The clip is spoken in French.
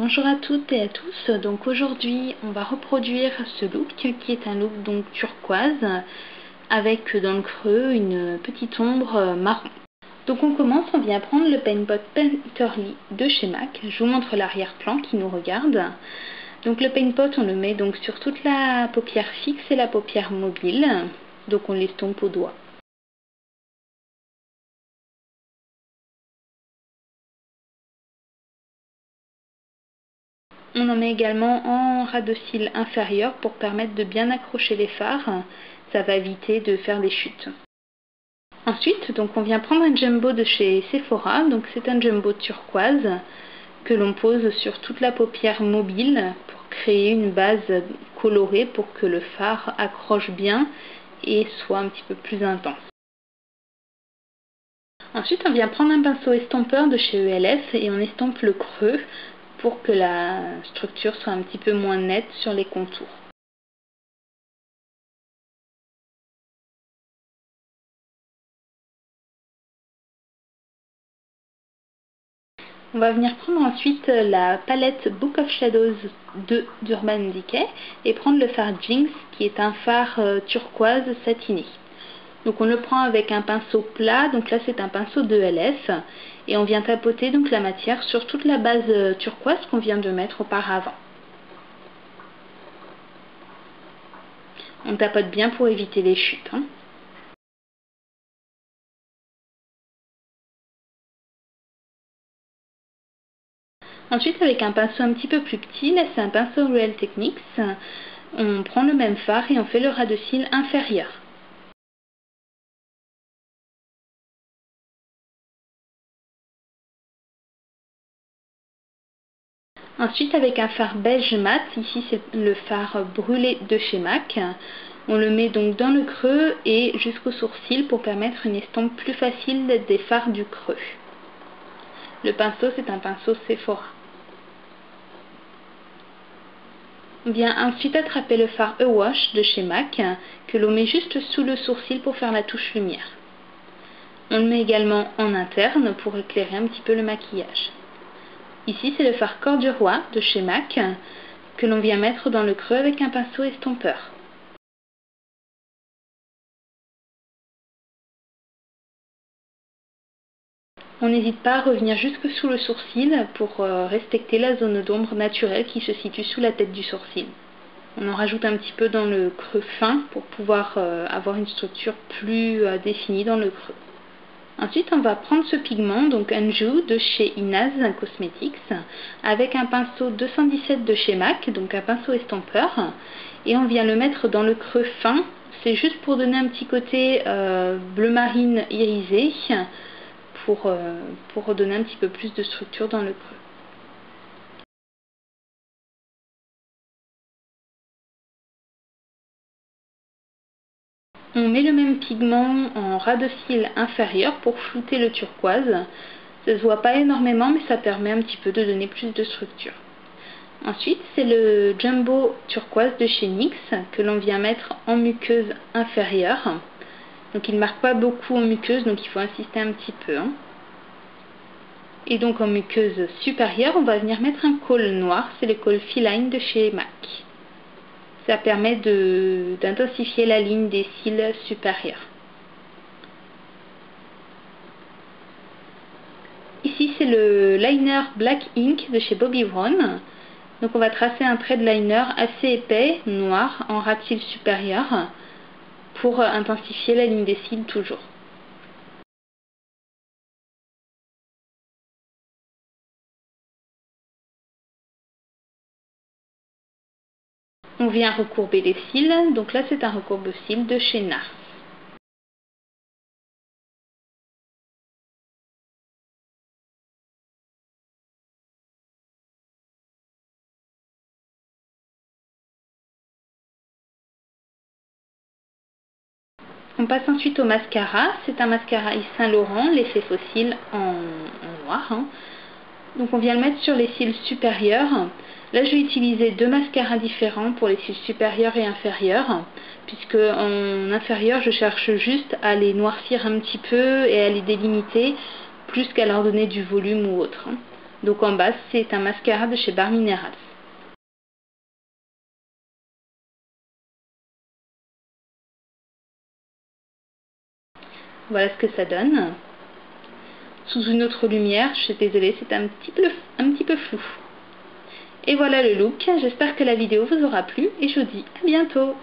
Bonjour à toutes et à tous. Donc aujourd'hui on va reproduire ce look qui est un look donc turquoise avec dans le creux une petite ombre marron. Donc on commence, on vient prendre le Paint Pot Painterly de chez MAC. Je vous montre l'arrière-plan qui nous regarde. Donc le Paint Pot on le met donc sur toute la paupière fixe et la paupière mobile. Donc on l'estompe au doigt. On en met également en ras de cils inférieur pour permettre de bien accrocher les fards. Ça va éviter de faire des chutes. Ensuite, donc on vient prendre un jumbo de chez Sephora. Donc c'est un jumbo turquoise que l'on pose sur toute la paupière mobile pour créer une base colorée pour que le fard accroche bien et soit un petit peu plus intense. Ensuite, on vient prendre un pinceau estompeur de chez ELF et on estompe le creux pour que la structure soit un petit peu moins nette sur les contours. On va venir prendre ensuite la palette Book of Shadows d'Urban Decay et prendre le fard Jinx qui est un fard turquoise satiné. Donc on le prend avec un pinceau plat, donc là c'est un pinceau de ELF et on vient tapoter donc la matière sur toute la base turquoise qu'on vient de mettre auparavant. On tapote bien pour éviter les chutes. Ensuite, avec un pinceau un petit peu plus petit, là c'est un pinceau Real Techniques, on prend le même fard et on fait le ras de cils inférieur. Ensuite, avec un fard beige mat, ici c'est le fard brûlé de chez MAC, on le met donc dans le creux et jusqu'au sourcil pour permettre une estompe plus facile des fards du creux. Le pinceau, c'est un pinceau Sephora. On vient ensuite attraper le fard Awash de chez MAC, que l'on met juste sous le sourcil pour faire la touche lumière. On le met également en interne pour éclairer un petit peu le maquillage. Ici, c'est le fard Corps du Roi de chez MAC, que l'on vient mettre dans le creux avec un pinceau estompeur. On n'hésite pas à revenir jusque sous le sourcil pour respecter la zone d'ombre naturelle qui se situe sous la tête du sourcil. On en rajoute un petit peu dans le creux fin pour pouvoir avoir une structure plus définie dans le creux. Ensuite, on va prendre ce pigment, donc Anju de chez Inaz Cosmetics, avec un pinceau 217 de chez MAC, donc un pinceau estompeur, et on vient le mettre dans le creux fin. C'est juste pour donner un petit côté bleu marine irisé, pour redonner un petit peu plus de structure dans le creux. On met le même pigment en ras de cils inférieur pour flouter le turquoise. Ça ne se voit pas énormément, mais ça permet un petit peu de donner plus de structure. Ensuite, c'est le Jumbo turquoise de chez NYX que l'on vient mettre en muqueuse inférieure. Donc il ne marque pas beaucoup en muqueuse, donc il faut insister un petit peu. Et donc en muqueuse supérieure, on va venir mettre un col noir, c'est le col Feline de chez MAC. Ça permet d'intensifier la ligne des cils supérieurs. Ici, c'est le liner Black Ink de chez Bobbi Brown. Donc on va tracer un trait de liner assez épais, noir, en ras de cils supérieur, pour intensifier la ligne des cils toujours. On vient recourber les cils, donc là c'est un recourbe-cils de chez NARS. On passe ensuite au mascara, c'est un mascara Yves Saint Laurent, l'effet fossile en noir. Donc on vient le mettre sur les cils supérieurs. Là je vais utiliser deux mascaras différents pour les cils supérieurs et inférieurs, puisque en inférieur je cherche juste à les noircir un petit peu et à les délimiter, plus qu'à leur donner du volume ou autre. Donc en base, c'est un mascara de chez Bare Minerals. Voilà ce que ça donne. Sous une autre lumière, je suis désolée, c'est un petit peu flou. Et voilà le look, j'espère que la vidéo vous aura plu et je vous dis à bientôt.